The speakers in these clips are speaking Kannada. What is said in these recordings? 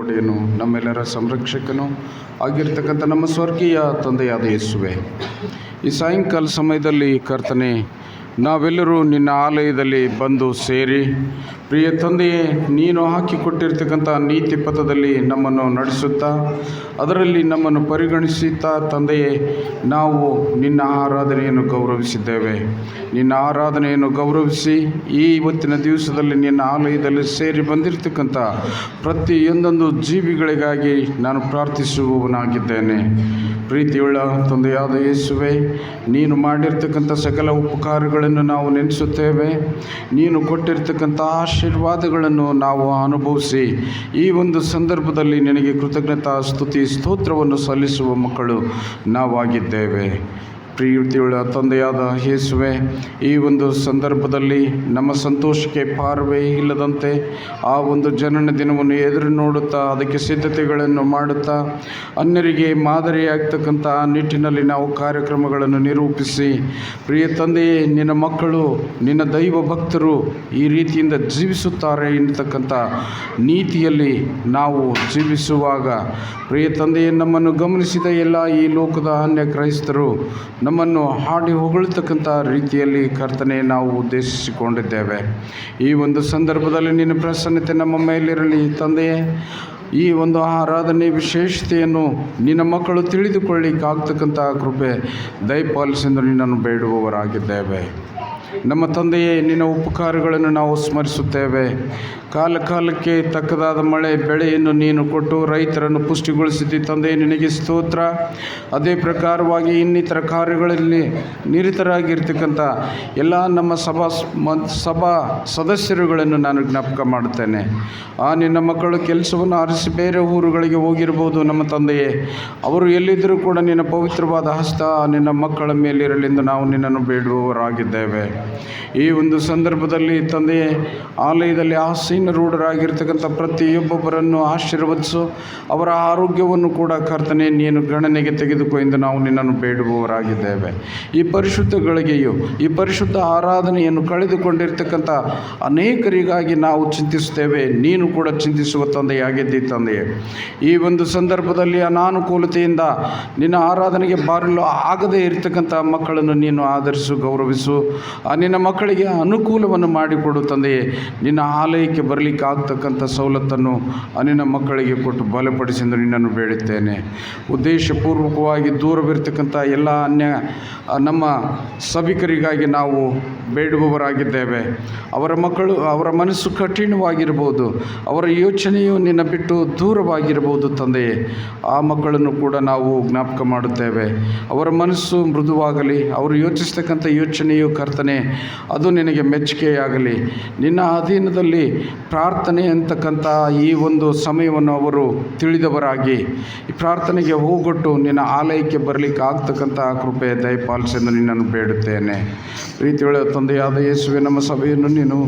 ಒಡೆಯನು, ನಮ್ಮೆಲ್ಲರ ಸಂರಕ್ಷಕನು ಆಗಿರ್ತಕ್ಕಂಥ ನಮ್ಮ ಸ್ವರ್ಗೀಯ ತಂದೆಯಾದ ಯೇಸುವೆ, ಈ ಸಾಯಂಕಾಲ ಸಮಯದಲ್ಲಿ ಕರ್ತನೆ, ನಾವೆಲ್ಲರೂ ನಿನ್ನ ಆಲಯದಲ್ಲಿ ಬಂದು ಸೇರಿ, ಪ್ರಿಯ ತಂದೆಯೇ, ನೀನು ಹಾಕಿಕೊಟ್ಟಿರ್ತಕ್ಕಂಥ ನೀತಿ ಪಥದಲ್ಲಿ ನಮ್ಮನ್ನು ನಡೆಸುತ್ತಾ, ಅದರಲ್ಲಿ ನಮ್ಮನ್ನು ಪರಿಗಣಿಸುತ್ತಾ ತಂದೆಯೇ, ನಾವು ನಿನ್ನ ಆರಾಧನೆಯನ್ನು ಗೌರವಿಸಿದ್ದೇವೆ. ನಿನ್ನ ಆರಾಧನೆಯನ್ನು ಗೌರವಿಸಿ ಈ ಇವತ್ತಿನ ದಿವಸದಲ್ಲಿ ನಿನ್ನ ಆಲಯದಲ್ಲಿ ಸೇರಿ ಬಂದಿರತಕ್ಕಂಥ ಪ್ರತಿಯೊಂದೊಂದು ಜೀವಿಗಳಿಗಾಗಿ ನಾನು ಪ್ರಾರ್ಥಿಸುವವನಾಗಿದ್ದೇನೆ. ಪ್ರೀತಿಯುಳ್ಳ ತಂದೆಯಾದ ಯೇಸುವೆ, ನೀನು ಮಾಡಿರ್ತಕ್ಕಂಥ ಸಕಲ ಉಪಕಾರಗಳನ್ನು ನಾವು ನೆನೆಸುತ್ತೇವೆ. ನೀನು ಕೊಟ್ಟಿರ್ತಕ್ಕಂಥ ಆಶೀರ್ವಾದಗಳನ್ನು ನಾವು ಅನುಭವಿಸಿ ಈ ಒಂದು ಸಂದರ್ಭದಲ್ಲಿ ನಿನಗೆ ಕೃತಜ್ಞತಾ ಸ್ತುತಿ ಸ್ತೋತ್ರವನ್ನು ಸಲ್ಲಿಸುವ ಮಕ್ಕಳು ನಾವಾಗಿದ್ದೇವೆ. ಪ್ರೀತಿಯುಳ್ಳ ತಂದೆಯಾದ ಯೇಸುವೆ, ಈ ಒಂದು ಸಂದರ್ಭದಲ್ಲಿ ನಮ್ಮ ಸಂತೋಷಕ್ಕೆ ಪಾರವೇ ಇಲ್ಲದಂತೆ ಆ ಒಂದು ಜನನ ದಿನವನ್ನು ಎದುರು ನೋಡುತ್ತಾ, ಅದಕ್ಕೆ ಸಿದ್ಧತೆಗಳನ್ನು ಮಾಡುತ್ತಾ, ಅನ್ಯರಿಗೆ ಮಾದರಿಯಾಗ್ತಕ್ಕಂಥ ನಿಟ್ಟಿನಲ್ಲಿ ನಾವು ಕಾರ್ಯಕ್ರಮಗಳನ್ನು ನಿರೂಪಿಸಿ, ಪ್ರಿಯ ತಂದೆಯೇ, ನಿನ್ನ ಮಕ್ಕಳು, ನಿನ್ನ ದೈವ ಭಕ್ತರು ಈ ರೀತಿಯಿಂದ ಜೀವಿಸುತ್ತಾರೆ ಎನ್ನತಕ್ಕಂಥ ನೀತಿಯಲ್ಲಿ ನಾವು ಜೀವಿಸುವಾಗ, ಪ್ರಿಯ ತಂದೆಯೇ, ನಮ್ಮನ್ನು ಗಮನಿಸಿದ ಎಲ್ಲ ಈ ಲೋಕದ ಅನ್ಯ ಕ್ರೈಸ್ತರು ನಮ್ಮನ್ನು ಹಾಡಿ ಹೊಗಳ್ತಕ್ಕಂಥ ರೀತಿಯಲ್ಲಿ ಕರ್ತನೆ ನಾವು ಉದ್ದೇಶಿಸಿಕೊಂಡಿದ್ದೇವೆ. ಈ ಒಂದು ಸಂದರ್ಭದಲ್ಲಿ ನಿನ್ನ ಪ್ರಸನ್ನತೆ ನಮ್ಮ ಮೇಲಿರಲಿ ತಂದೆಯೇ. ಈ ಒಂದು ಆರಾಧನೆ ವಿಶೇಷತೆಯನ್ನು ನಿನ್ನ ಮಕ್ಕಳು ತಿಳಿದುಕೊಳ್ಳಿಕ್ಕಾಗ್ತಕ್ಕಂಥ ಕೃಪೆ ದಯಪಾಲಿಸೆಂದು ನಿನ್ನನ್ನು ಬೇಡುವವರಾಗಿದ್ದೇವೆ. ನಮ್ಮ ತಂದೆಯೇ, ನಿನ್ನ ಉಪಕಾರಗಳನ್ನು ನಾವು ಸ್ಮರಿಸುತ್ತೇವೆ. ಕಾಲಕ್ಕೆ ತಕ್ಕದಾದ ಮಳೆ ಬೆಳೆಯನ್ನು ನೀನು ಕೊಟ್ಟು ರೈತರನ್ನು ಪುಷ್ಟಿಗೊಳಿಸಿದ್ದಿ ತಂದೆ, ನಿನಗೆ ಸ್ತೋತ್ರ. ಅದೇ ಪ್ರಕಾರವಾಗಿ ಇನ್ನಿತರ ಕಾರ್ಯಗಳಲ್ಲಿ ನಿರತರಾಗಿರ್ತಕ್ಕಂಥ ಎಲ್ಲ ನಮ್ಮ ಸಭಾ ಸದಸ್ಯರುಗಳನ್ನು ನಾನು ಜ್ಞಾಪಕ ಮಾಡುತ್ತೇನೆ. ಆ ನಿನ್ನ ಮಕ್ಕಳು ಕೆಲಸವನ್ನು ಆರಿಸಿ ಬೇರೆ ಊರುಗಳಿಗೆ ಹೋಗಿರ್ಬೋದು ನಮ್ಮ ತಂದೆಯೇ. ಅವರು ಎಲ್ಲಿದ್ದರೂ ಕೂಡ ನಿನ್ನ ಪವಿತ್ರವಾದ ಹಸ್ತ ನಿನ್ನ ಮಕ್ಕಳ ಮೇಲಿರಲೆಂದು ನಾವು ನಿನ್ನನ್ನು ಬೇಡುವವರಾಗಿದ್ದೇವೆ. ಈ ಒಂದು ಸಂದರ್ಭದಲ್ಲಿ ತಂದೆಯೇ, ಆಲಯದಲ್ಲಿ ಆಸೀನರೂಢರಾಗಿರ್ತಕ್ಕಂಥ ಪ್ರತಿಯೊಬ್ಬೊಬ್ಬರನ್ನು ಆಶೀರ್ವದಿಸು. ಅವರ ಆರೋಗ್ಯವನ್ನು ಕೂಡ ಕರ್ತನೆ ನೀನು ಗಣನೆಗೆ ತೆಗೆದುಕೋ ಎಂದು ನಾವು ನಿನ್ನನ್ನು ಬೇಡುವವರಾಗಿದ್ದೇವೆ. ಈ ಪರಿಶುದ್ಧಗಳಿಗೆಯೂ ಈ ಪರಿಶುದ್ಧ ಆರಾಧನೆಯನ್ನು ಕಳೆದುಕೊಂಡಿರ್ತಕ್ಕಂಥ ಅನೇಕರಿಗಾಗಿ ನಾವು ಚಿಂತಿಸುತ್ತೇವೆ. ನೀನು ಕೂಡ ಚಿಂತಿಸುವ ತಂದೆಯಾಗಿದ್ದಿ ತಂದೆಯೇ. ಈ ಒಂದು ಸಂದರ್ಭದಲ್ಲಿ ಅನಾನುಕೂಲತೆಯಿಂದ ನಿನ್ನ ಆರಾಧನೆಗೆ ಬಾರಲು ಆಗದೇ ಇರತಕ್ಕಂಥ ಮಕ್ಕಳನ್ನು ನೀನು ಆಧರಿಸು, ಗೌರವಿಸು. ಆ ನಿನ್ನ ಮಕ್ಕಳಿಗೆ ಅನುಕೂಲವನ್ನು ಮಾಡಿಕೊಡು ತಂದೆಯೇ. ನಿನ್ನ ಆಲಯಕ್ಕೆ ಬರಲಿಕ್ಕೆ ಆಗ್ತಕ್ಕಂಥ ಸವಲತ್ತನ್ನು ನಿನ್ನ ಮಕ್ಕಳಿಗೆ ಕೊಟ್ಟು ಬಲಪಡಿಸೆಂದು ನಿನ್ನನ್ನು ಬೇಡುತ್ತೇನೆ. ಉದ್ದೇಶಪೂರ್ವಕವಾಗಿ ದೂರವಿರ್ತಕ್ಕಂಥ ಎಲ್ಲ ನಮ್ಮ ಸಭಿಕರಿಗಾಗಿ ನಾವು ಬೇಡುವವರಾಗಿದ್ದೇವೆ. ಅವರ ಮನಸ್ಸು ಕಠಿಣವಾಗಿರ್ಬೋದು, ಅವರ ಯೋಚನೆಯು ನಿನ್ನ ಬಿಟ್ಟು ದೂರವಾಗಿರ್ಬೋದು ತಂದೆಯೇ. ಆ ಮಕ್ಕಳನ್ನು ಕೂಡ ನಾವು ಜ್ಞಾಪಕ ಮಾಡುತ್ತೇವೆ. ಅವರ ಮನಸ್ಸು ಮೃದುವಾಗಲಿ, ಅವರು ಯೋಚಿಸ್ತಕ್ಕಂಥ ಯೋಚನೆಯು ಕರ್ತನೆ ಅದು ನಿನಗೆ ಮೆಚ್ಚುಗೆಯಾಗಲಿ. ನಿನ್ನ ಅಧೀನದಲ್ಲಿ ಪ್ರಾರ್ಥನೆ ಅಂತಕ್ಕಂಥ ಈ ಒಂದು ಸಮಯವನ್ನು ಅವರು ತಿಳಿದವರಾಗಿ ಈ ಪ್ರಾರ್ಥನೆಗೆ ಹೋಗೊಟ್ಟು ನಿನ್ನ ಆಲಯಕ್ಕೆ ಬರಲಿಕ್ಕೆ ಆಗ್ತಕ್ಕಂಥ ಕೃಪೆ ದಯಪಾಲಿಸೆಂದು ನಿನ್ನನ್ನು ಬೇಡುತ್ತೇನೆ. ಪ್ರೀತಿಯುಳ್ಳ ತಂದೆಯಾದ ಯೇಸುವೆ, ನಮ್ಮ ಸಭೆಯನ್ನು ನೀನು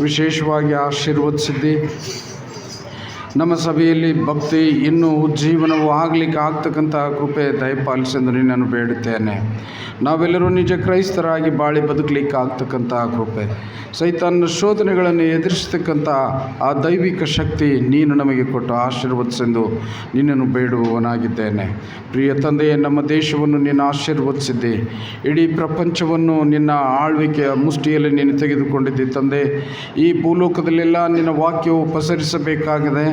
ವಿಶೇಷವಾಗಿ ಆಶೀರ್ವದಿಸಿದ್ದಿ. ನಮ್ಮ ಸಭೆಯಲ್ಲಿ ಭಕ್ತಿ ಇನ್ನೂ ಉಜ್ಜೀವನವು ಆಗಲಿಕ್ಕೆ ಆಗ್ತಕ್ಕಂಥ ಕೃಪೆ ದಯಪಾಲಿಸೆಂದು ನಿನ್ನನ್ನು ಬೇಡುತ್ತೇನೆ. ನಾವೆಲ್ಲರೂ ನಿಜ ಕ್ರೈಸ್ತರಾಗಿ ಬಾಳಿ ಬದುಕಲಿಕ್ಕೆ ಆಗ್ತಕ್ಕಂಥ ಕೃಪೆ, ಸೈತಾನನ ಶೋಧನೆಗಳನ್ನು ಎದುರಿಸ್ತಕ್ಕಂಥ ಆ ದೈವಿಕ ಶಕ್ತಿ ನೀನು ನಮಗೆ ಕೊಟ್ಟು ಆಶೀರ್ವದಿಸೆಂದು ನಿನ್ನನ್ನು ಬೇಡುವವನಾಗಿದ್ದೇನೆ. ಪ್ರಿಯ ತಂದೆಯೇ, ನಮ್ಮ ದೇಶವನ್ನು ನೀನು ಆಶೀರ್ವದಿಸಿದ್ದಿ. ಇಡೀ ಪ್ರಪಂಚವನ್ನು ನಿನ್ನ ಆಳ್ವಿಕೆಯ ಮುಷ್ಟಿಯಲ್ಲಿ ನೀನು ತೆಗೆದುಕೊಂಡಿದ್ದಿ ತಂದೆ. ಈ ಭೂಲೋಕದಲ್ಲೆಲ್ಲ ನಿನ್ನ ವಾಕ್ಯವು ಪಸರಿಸಬೇಕಾಗಿದೆ,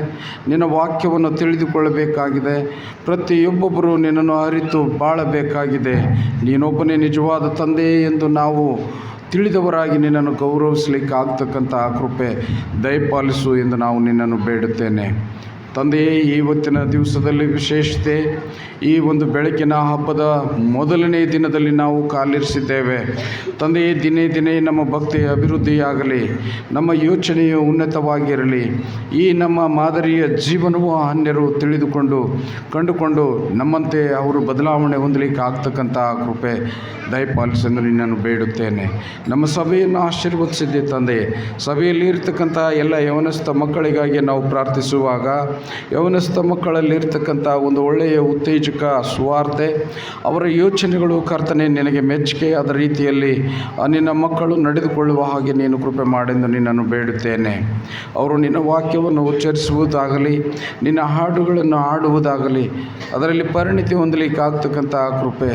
ನಿನ್ನ ವಾಕ್ಯವನ್ನು ತಿಳಿದುಕೊಳ್ಳಬೇಕಾಗಿದೆ. ಪ್ರತಿಯೊಬ್ಬೊಬ್ಬರು ನಿನ್ನನ್ನು ಅರಿತು ಬಾಳಬೇಕಾಗಿದೆ. ನೀನೊಬ್ಬನೇ ನಿಜವಾದ ತಂದೆ ಎಂದು ನಾವು ತಿಳಿದವರಾಗಿ ನಿನ್ನನ್ನು ಗೌರವಿಸಲಿಕ್ಕೆ ಆಗ್ತಕ್ಕಂಥ ಕೃಪೆ ದಯಪಾಲಿಸು ಎಂದು ನಾವು ನಿನ್ನನ್ನು ಬೇಡುತ್ತೇನೆ. ತಂದೆಯೇ, ಇವತ್ತಿನ ದಿವಸದಲ್ಲಿ ವಿಶೇಷತೆ ಈ ಒಂದು ಬೆಳಕಿನ ಹಬ್ಬದ ಮೊದಲನೇ ದಿನದಲ್ಲಿ ನಾವು ಕಾಲಿರಿಸಿದ್ದೇವೆ. ತಂದೆಯೇ, ದಿನೇ ದಿನೇ ನಮ್ಮ ಭಕ್ತಿ ಅಭಿವೃದ್ಧಿಯಾಗಲಿ, ನಮ್ಮ ಯೋಚನೆಯು ಉನ್ನತವಾಗಿರಲಿ. ಈ ನಮ್ಮ ಮಾದರಿಯ ಜೀವನವು ಅನ್ಯರು ಕಂಡುಕೊಂಡು ನಮ್ಮಂತೆ ಅವರು ಬದಲಾವಣೆ ಹೊಂದಲಿಕ್ಕೆ ಆಗ್ತಕ್ಕಂಥ ಕೃಪೆ ದಯಪಾಲಿಸೆಂದು ನಿನ್ನನ್ನು ಬೇಡುತ್ತೇನೆ. ನಮ್ಮ ಸಭೆಯನ್ನು ಆಶೀರ್ವದಿಸಿದ್ದೆ ತಂದೆ. ಸಭೆಯಲ್ಲಿ ಇರ್ತಕ್ಕಂಥ ಎಲ್ಲ ಯವನಸ್ಥ ಮಕ್ಕಳಿಗಾಗಿ ನಾವು ಪ್ರಾರ್ಥಿಸುವಾಗ ಯೌವನಸ್ಥ ಮಕ್ಕಳಲ್ಲಿರ್ತಕ್ಕಂಥ ಒಂದು ಒಳ್ಳೆಯ ಉತ್ತೇಜಕ ಸುವಾರ್ತೆ, ಅವರ ಯೋಚನೆಗಳು ಕರ್ತನೆ ನಿನಗೆ ಮೆಚ್ಚುಗೆಯಾದ ರೀತಿಯಲ್ಲಿ ನಿನ್ನ ಮಕ್ಕಳು ನಡೆದುಕೊಳ್ಳುವ ಹಾಗೆ ನೀನು ಕೃಪೆ ಮಾಡೆಂದು ನಿನ್ನನ್ನು ಬೇಡುತ್ತೇನೆ. ಅವರು ನಿನ್ನ ವಾಕ್ಯವನ್ನು ಉಚ್ಚರಿಸುವುದಾಗಲಿ, ನಿನ್ನ ಹಾಡುಗಳನ್ನು ಹಾಡುವುದಾಗಲಿ, ಅದರಲ್ಲಿ ಪರಿಣಿತಿ ಹೊಂದಲಿಕ್ಕಾಗ್ತಕ್ಕಂಥ ಕೃಪೆ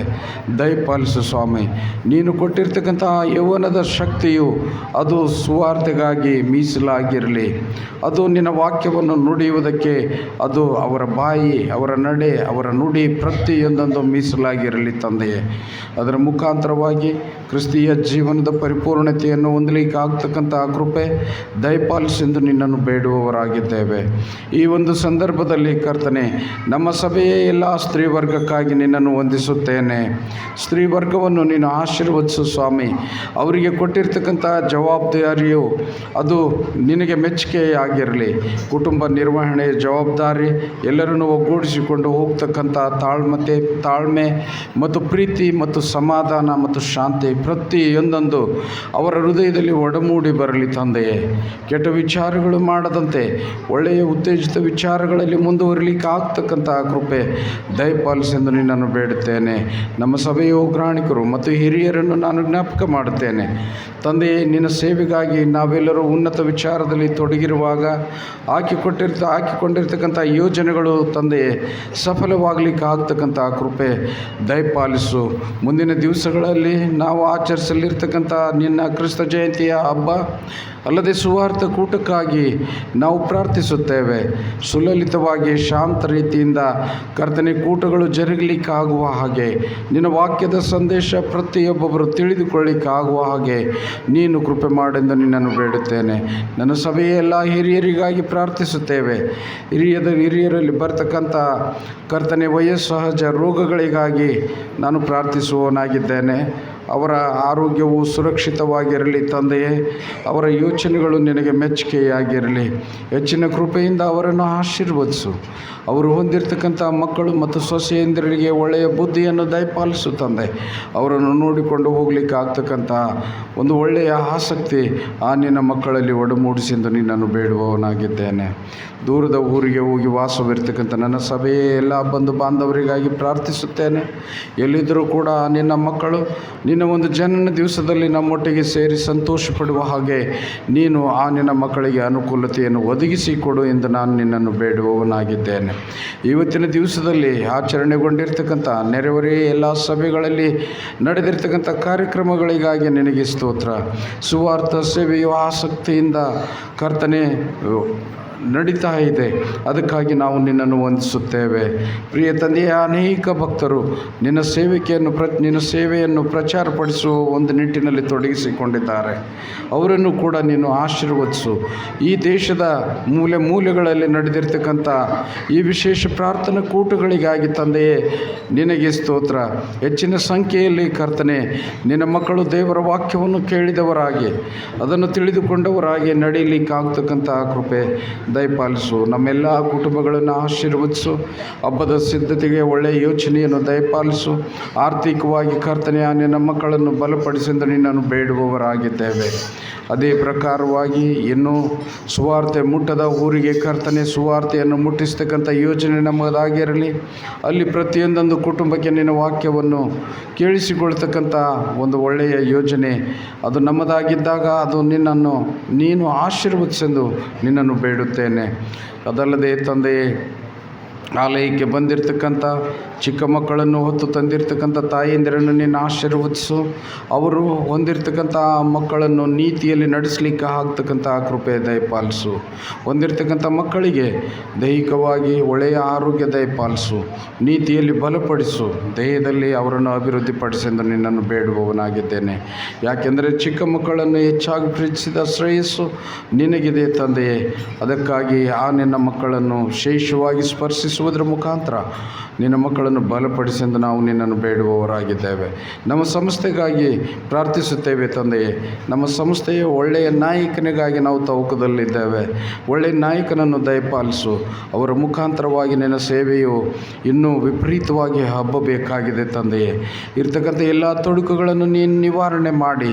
ದಯಪಾಲಿಸು ಸ್ವಾಮಿ. ನೀನು ಕೊಟ್ಟಿರ್ತಕ್ಕಂಥ ಯೌವನದ ಶಕ್ತಿಯು ಅದು ಸುವಾರ್ತೆಗಾಗಿ ಮೀಸಲಾಗಿರಲಿ. ಅದು ನಿನ್ನ ವಾಕ್ಯವನ್ನು ನುಡಿಯುವುದಕ್ಕೆ ಅದು ಅವರ ಬಾಯಿ, ಅವರ ನಡೆ, ಅವರ ನುಡಿ ಪ್ರತಿಯೊಂದೊಂದು ಮೀಸಲಾಗಿರಲಿ ತಂದೆಯೇ. ಅದರ ಮುಖಾಂತರವಾಗಿ ಕ್ರಿಸ್ತೀಯ ಜೀವನದ ಪರಿಪೂರ್ಣತೆಯನ್ನು ಹೊಂದಲಿಕ್ಕಾಗ್ತಕ್ಕಂಥ ಕೃಪೆ ದಯಪಾಲಿಸೆಂದು ನಿನ್ನನ್ನು ಬೇಡುವವರಾಗಿದ್ದೇವೆ. ಈ ಒಂದು ಸಂದರ್ಭದಲ್ಲಿ ಕರ್ತನೆ, ನಮ್ಮ ಸಭೆಯ ಎಲ್ಲ ಸ್ತ್ರೀ ವರ್ಗಕ್ಕಾಗಿ ನಿನ್ನನ್ನು ವಂದಿಸುತ್ತೇನೆ. ಸ್ತ್ರೀ ವರ್ಗವನ್ನು ನೀನು ಆಶೀರ್ವದಿಸು ಸ್ವಾಮಿ. ಅವರಿಗೆ ಕೊಟ್ಟಿರ್ತಕ್ಕಂಥ ಜವಾಬ್ದಾರಿಯು ಅದು ನಿನಗೆ ಮೆಚ್ಚುಗೆಯಾಗಿರಲಿ. ಕುಟುಂಬ ನಿರ್ವಹಣೆಯ ಜವಾಬ್ದಾರಿ, ಎಲ್ಲರನ್ನು ಒಗ್ಗೂಡಿಸಿಕೊಂಡು ಹೋಗ್ತಕ್ಕಂಥ ತಾಳ್ಮೆ ಮತ್ತು ಪ್ರೀತಿ ಮತ್ತು ಸಮಾಧಾನ ಮತ್ತು ಶಾಂತಿ ಪ್ರತಿಯೊಂದೊಂದು ಅವರ ಹೃದಯದಲ್ಲಿ ಒಡಮೂಡಿ ಬರಲಿ ತಂದೆಯೇ. ಕೆಟ್ಟ ವಿಚಾರಗಳು ಮಾಡದಂತೆ ಒಳ್ಳೆಯ ಉತ್ತೇಜಿತ ವಿಚಾರಗಳಲ್ಲಿ ಮುಂದುವರಿಲಿಕ್ಕೆ ಆಗ್ತಕ್ಕಂಥ ಕೃಪೆ ದಯಪಾಲಿಸೆಂದು ನಿನ್ನನ್ನು ಬೇಡುತ್ತೇನೆ. ನಮ್ಮ ಸಭೆಯ ಉಗ್ರಾಣಿಕರು ಮತ್ತು ಹಿರಿಯರನ್ನು ನಾನು ಜ್ಞಾಪಕ ಮಾಡುತ್ತೇನೆ ತಂದೆಯೇ. ನಿನ್ನ ಸೇವೆಗಾಗಿ ನಾವೆಲ್ಲರೂ ಉನ್ನತ ವಿಚಾರದಲ್ಲಿ ತೊಡಗಿರುವಾಗ ಹಾಕಿಕೊಂಡಿರ್ತಕ್ಕಂಥ ಯೋಜನೆಗಳು ತಂದೆಯೇ ಸಫಲವಾಗಲಿಕ್ಕೆ ಆಗ್ತಕ್ಕಂಥ ಕೃಪೆ ದಯಪಾಲಿಸು. ಮುಂದಿನ ದಿವಸಗಳಲ್ಲಿ ನಾವು ಆಚರಿಸಲಿರ್ತಕ್ಕಂಥ ನಿನ್ನ ಕ್ರಿಸ್ತ ಜಯಂತಿಯ ಹಬ್ಬ ಅಲ್ಲದೆ ಸುವಾರ್ಥ ಕೂಟಕ್ಕಾಗಿ ನಾವು ಪ್ರಾರ್ಥಿಸುತ್ತೇವೆ. ಸುಲಲಿತವಾಗಿ ಶಾಂತ ರೀತಿಯಿಂದ ಕರ್ತನೆ ಕೂಟಗಳು ಜರುಗಲಿಕ್ಕಾಗುವ ಹಾಗೆ, ನಿನ್ನ ವಾಕ್ಯದ ಸಂದೇಶ ಪ್ರತಿಯೊಬ್ಬೊಬ್ಬರು ತಿಳಿದುಕೊಳ್ಳಿಕ್ಕಾಗುವ ಹಾಗೆ ನೀನು ಕೃಪೆ ಮಾಡೆಂದು ನಿನ್ನನ್ನು ಬೇಡುತ್ತೇನೆ. ನನ್ನ ಸಭೆಯ ಎಲ್ಲ ಹಿರಿಯರಿಗಾಗಿ ಪ್ರಾರ್ಥಿಸುತ್ತೇವೆ. ಹಿರಿಯರಲ್ಲಿ ಬರ್ತಕ್ಕಂಥ ಕರ್ತನೆ ವಯೋಸಹಜ ರೋಗಗಳಿಗಾಗಿ ನಾನು ಪ್ರಾರ್ಥಿಸುವವನಾಗಿದ್ದೇನೆ. ಅವರ ಆರೋಗ್ಯವು ಸುರಕ್ಷಿತವಾಗಿರಲಿ ತಂದೆಯೇ. ಅವರ ಯೋಚನೆಗಳು ನಿನಗೆ ಮೆಚ್ಚುಗೆಯಾಗಿರಲಿ. ಹೆಚ್ಚಿನ ಕೃಪೆಯಿಂದ ಅವರನ್ನು ಆಶೀರ್ವದಿಸು. ಅವರು ಹೊಂದಿರತಕ್ಕಂಥ ಮಕ್ಕಳು ಮತ್ತು ಸೊಸೆಯಂದಿರಿಗೆ ಒಳ್ಳೆಯ ಬುದ್ಧಿಯನ್ನು ದಯಪಾಲಿಸು ತಂದೆ. ಅವರನ್ನು ನೋಡಿಕೊಂಡು ಹೋಗ್ಲಿಕ್ಕೆ ಆಗ್ತಕ್ಕಂಥ ಒಂದು ಒಳ್ಳೆಯ ಆಸಕ್ತಿ ನಿನ್ನ ಮಕ್ಕಳಲ್ಲಿ ಒಡಮೂಡಿಸೆಂದು ನಿನ್ನನ್ನು ಬೇಡುವವನಾಗಿದ್ದೇನೆ. ದೂರದ ಊರಿಗೆ ಹೋಗಿ ವಾಸವಿರ್ತಕ್ಕಂಥ ನನ್ನ ಸಭೆಯೇ ಎಲ್ಲ ಬಂಧು ಬಾಂಧವರಿಗಾಗಿ ಪ್ರಾರ್ಥಿಸುತ್ತೇನೆ. ಎಲ್ಲಿದ್ದರೂ ಕೂಡ ನಿನ್ನ ಮಕ್ಕಳು ನಿನ್ನ ಒಂದು ಜನನ ದಿವಸದಲ್ಲಿ ನಮ್ಮೊಟ್ಟಿಗೆ ಸೇರಿ ಸಂತೋಷ ಪಡುವ ಹಾಗೆ ನೀನು ನಿನ್ನ ಮಕ್ಕಳಿಗೆ ಅನುಕೂಲತೆಯನ್ನು ಒದಗಿಸಿಕೊಡು ಎಂದು ನಾನು ನಿನ್ನನ್ನು ಬೇಡುವವನಾಗಿದ್ದೇನೆ. ಇವತ್ತಿನ ದಿವಸದಲ್ಲಿ ಆಚರಣೆಗೊಂಡಿರ್ತಕ್ಕಂಥ ನೆರೆಹೊರೆಯ ಎಲ್ಲ ಸಭೆಗಳಲ್ಲಿ ನಡೆದಿರ್ತಕ್ಕಂಥ ಕಾರ್ಯಕ್ರಮಗಳಿಗಾಗಿ ನಿನಗೆ ಸ್ತೋತ್ರ. ಸುವಾರ್ಥ ಸೇವೆಯು ಆಸಕ್ತಿಯಿಂದ ಕರ್ತನೆ ನಡೀತಾ ಇದೆ. ಅದಕ್ಕಾಗಿ ನಾವು ನಿನ್ನನ್ನು ವಂದಿಸುತ್ತೇವೆ. ಪ್ರಿಯ ತಂದೆಯ ಅನೇಕ ಭಕ್ತರು ನಿನ್ನ ಸೇವೆಯನ್ನು ಪ್ರಚಾರಪಡಿಸುವ ಒಂದು ನಿಟ್ಟಿನಲ್ಲಿ ತೊಡಗಿಸಿಕೊಂಡಿದ್ದಾರೆ. ಅವರನ್ನು ಕೂಡ ನೀನು ಆಶೀರ್ವದಿಸು. ಈ ದೇಶದ ಮೂಲೆಗಳಲ್ಲಿ ನಡೆದಿರ್ತಕ್ಕಂಥ ಈ ವಿಶೇಷ ಪ್ರಾರ್ಥನಾ ಕೂಟಗಳಿಗಾಗಿ ತಂದೆಯೇ ನಿನಗೆ ಸ್ತೋತ್ರ. ಹೆಚ್ಚಿನ ಸಂಖ್ಯೆಯಲ್ಲಿ ಕರ್ತನೆ ನಿನ್ನ ಮಕ್ಕಳು ದೇವರ ವಾಕ್ಯವನ್ನು ಕೇಳಿದವರಾಗಿ ಅದನ್ನು ತಿಳಿದುಕೊಂಡವರಾಗಿ ನಡೀಲಿಕ್ಕಾಗ್ತಕ್ಕಂಥ ಕೃಪೆ ದಯಪಾಲಿಸು. ನಮ್ಮೆಲ್ಲ ಕುಟುಂಬಗಳನ್ನು ಆಶೀರ್ವದಿಸು. ಹಬ್ಬದ ಸಿದ್ಧತೆಗೆ ಒಳ್ಳೆಯ ಯೋಚನೆಯನ್ನು ದಯಪಾಲಿಸು. ಆರ್ಥಿಕವಾಗಿ ಕರ್ತನೆಯ ನಿನ್ನ ಮಕ್ಕಳನ್ನು ಬಲಪಡಿಸೆಂದು ನಿನ್ನನ್ನು ಬೇಡುವವರಾಗಿದ್ದೇವೆ. ಅದೇ ಪ್ರಕಾರವಾಗಿ ಇನ್ನೂ ಸುವಾರ್ತೆ ಮುಟ್ಟದ ಊರಿಗೆ ಕರ್ತನೆ ಸುವಾರ್ತೆಯನ್ನು ಮುಟ್ಟಿಸ್ತಕ್ಕಂಥ ಯೋಜನೆ ನಮ್ಮದಾಗಿರಲಿ. ಅಲ್ಲಿ ಪ್ರತಿಯೊಂದೊಂದು ಕುಟುಂಬಕ್ಕೆ ನಿನ್ನ ವಾಕ್ಯವನ್ನು ಕೇಳಿಸಿಕೊಳ್ತಕ್ಕಂಥ ಒಂದು ಒಳ್ಳೆಯ ಯೋಜನೆ ಅದು ನಮ್ಮದಾಗಿದ್ದಾಗ ಅದು ನೀನು ಆಶೀರ್ವದಿಸೆಂದು ನಿನ್ನನ್ನು ಬೇಡುತ್ತೇನೆ. ಅದಲ್ಲದೆ ತಂದೆಯೇ, ಆಲಯಕ್ಕೆ ಬಂದಿರತಕ್ಕಂಥ ಚಿಕ್ಕ ಮಕ್ಕಳನ್ನು ಹೊತ್ತು ತಂದಿರತಕ್ಕಂಥ ತಾಯಂದಿರನ್ನು ನೀನು ಆಶೀರ್ವದಿಸು. ಅವರು ಹೊಂದಿರತಕ್ಕಂಥ ಮಕ್ಕಳನ್ನು ನೀತಿಯಲ್ಲಿ ನಡೆಸಲಿಕ್ಕೆ ಆಗ್ತಕ್ಕಂಥ ಕೃಪೆ ದಯಪಾಲಿಸು. ಹೊಂದಿರತಕ್ಕಂಥ ಮಕ್ಕಳಿಗೆ ದೈಹಿಕವಾಗಿ ಒಳ್ಳೆಯ ಆರೋಗ್ಯ ದಯಪಾಲಿಸು. ನೀತಿಯಲ್ಲಿ ಬಲಪಡಿಸು. ದೇಹದಲ್ಲಿ ಅವರನ್ನು ಅಭಿವೃದ್ಧಿಪಡಿಸೆಂದು ನಿನ್ನನ್ನು ಬೇಡುವವನಾಗಿದ್ದೇನೆ. ಯಾಕೆಂದರೆ ಚಿಕ್ಕ ಮಕ್ಕಳನ್ನು ಹೆಚ್ಚಾಗಿ ಪ್ರೀತಿಸಿದ ಶ್ರೇಯಸ್ಸು ನಿನಗಿದೆ ತಂದೆಯೇ. ಅದಕ್ಕಾಗಿ ನಿನ್ನ ಮಕ್ಕಳನ್ನು ವಿಶೇಷವಾಗಿ ಸ್ಪರ್ಶಿಸುವುದರ ಮುಖಾಂತರ ನಿನ್ನ ಮಕ್ಕಳು ಸೇವೆಗಳನ್ನು ಬಲಪಡಿಸೆಂದು ನಾವು ನಿನ್ನನ್ನು ಬೇಡುವವರಾಗಿದ್ದೇವೆ. ನಮ್ಮ ಸಂಸ್ಥೆಗಾಗಿ ಪ್ರಾರ್ಥಿಸುತ್ತೇವೆ ತಂದೆಯೇ. ನಮ್ಮ ಸಂಸ್ಥೆಯ ಒಳ್ಳೆಯ ನಾಯಕನಿಗಾಗಿ ನಾವು ತವಕದಲ್ಲಿದ್ದೇವೆ. ಒಳ್ಳೆಯ ನಾಯಕನನ್ನು ದಯಪಾಲಿಸು. ಅವರ ಮುಖಾಂತರವಾಗಿ ನಿನ್ನ ಸೇವೆಯು ಇನ್ನೂ ವಿಪರೀತವಾಗಿ ಹಬ್ಬಬೇಕಾಗಿದೆ ತಂದೆಯೇ. ಇರ್ತಕ್ಕಂಥ ಎಲ್ಲ ತೊಡಕುಗಳನ್ನು ನೀನು ನಿವಾರಣೆ ಮಾಡಿ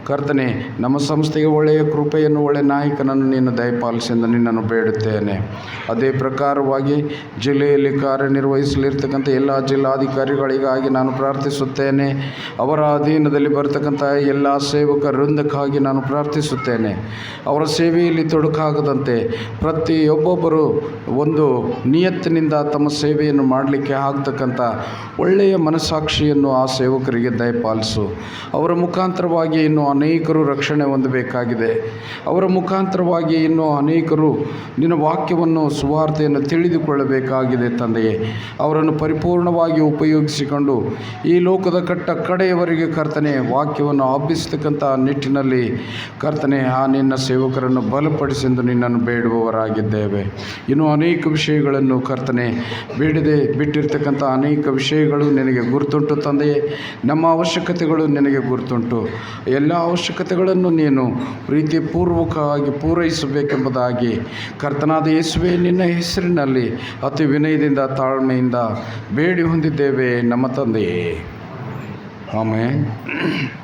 ಕರ್ತನೆ, ನಮ್ಮ ಸಂಸ್ಥೆಗೆ ಒಳ್ಳೆಯ ಕೃಪೆಯನ್ನು, ಒಳ್ಳೆಯ ನಾಯಕನನ್ನು ನೀನು ದಯಪಾಲಿಸೆಂದು ನಿನ್ನನ್ನು ಬೇಡುತ್ತೇನೆ. ಅದೇ ಪ್ರಕಾರವಾಗಿ ಜಿಲ್ಲೆಯಲ್ಲಿ ಕಾರ್ಯನಿರ್ವಹಿಸಲಿರ್ತಕ್ಕಂಥ ಎಲ್ಲ ಜಿಲ್ಲಾಧಿಕಾರಿಗಳಿಗಾಗಿ ನಾನು ಪ್ರಾರ್ಥಿಸುತ್ತೇನೆ. ಅವರ ಅಧೀನದಲ್ಲಿ ಬರ್ತಕ್ಕಂಥ ಎಲ್ಲ ಸೇವಕ ವೃಂದಕ್ಕಾಗಿ ನಾನು ಪ್ರಾರ್ಥಿಸುತ್ತೇನೆ. ಅವರ ಸೇವೆಯಲ್ಲಿ ತೊಡಕಾಗದಂತೆ ಪ್ರತಿಯೊಬ್ಬೊಬ್ಬರು ಒಂದು ನಿಯತ್ತಿನಿಂದ ತಮ್ಮ ಸೇವೆಯನ್ನು ಮಾಡಲಿಕ್ಕೆ ಆಗ್ತಕ್ಕಂಥ ಒಳ್ಳೆಯ ಮನಸ್ಸಾಕ್ಷಿಯನ್ನು ಆ ಸೇವಕರಿಗೆ ದಯಪಾಲಿಸು. ಅವರ ಮುಖಾಂತರವಾಗಿ ಇನ್ನೂ ಅನೇಕರು ರಕ್ಷಣೆ ಹೊಂದಬೇಕಾಗಿದೆ. ಅವರ ಮುಖಾಂತರವಾಗಿ ಇನ್ನೂ ಅನೇಕರು ನಿನ್ನ ವಾಕ್ಯವನ್ನು, ಸುವಾರ್ತೆಯನ್ನು ತಿಳಿದುಕೊಳ್ಳಬೇಕಾಗಿದೆ ತಂದೆಯೇ. ಅವರನ್ನು ಪರಿಪೂರ್ಣವಾಗಿ ಉಪಯೋಗಿಸಿಕೊಂಡು ಈ ಲೋಕದ ಕಡೆಯವರೆಗೆ ಕರ್ತನೆ ವಾಕ್ಯವನ್ನು ಹಬ್ಬಿಸತಕ್ಕಂಥ ನಿಟ್ಟಿನಲ್ಲಿ ಕರ್ತನೆ ಆ ನಿನ್ನ ಸೇವಕರನ್ನು ಬಲಪಡಿಸೆಂದು ನಿನ್ನನ್ನು ಬೇಡುವವರಾಗಿದ್ದೇವೆ. ಇನ್ನೂ ಅನೇಕ ವಿಷಯಗಳನ್ನು ಕರ್ತನೆ ಬೇಡದೆ ಬಿಟ್ಟಿರ್ತಕ್ಕಂಥ ಅನೇಕ ವಿಷಯಗಳು ನಿನಗೆ ಗುರುತುಂಟು ತಂದೆಯೇ. ನಮ್ಮ ಅವಶ್ಯಕತೆಗಳು ನಿನಗೆ ಗುರುತುಂಟು. ಎಲ್ಲ ಅವಶ್ಯಕತೆಗಳನ್ನು ನೀನು ಪ್ರೀತಿಪೂರ್ವಕವಾಗಿ ಪೂರೈಸಬೇಕೆಂಬುದಾಗಿ ಕರ್ತನಾದ ಯೇಸುವೇ ನಿನ್ನ ಹೆಸರಿನಲ್ಲಿ ಅತಿ ವಿನಯದಿಂದ ತಾಳ್ಮೆಯಿಂದ ಬೇಡಿ ಹೊಂದಿದ್ದೇವೆ ನಮ್ಮ ತಂದೆಯೇ. ಆಮೆನ್.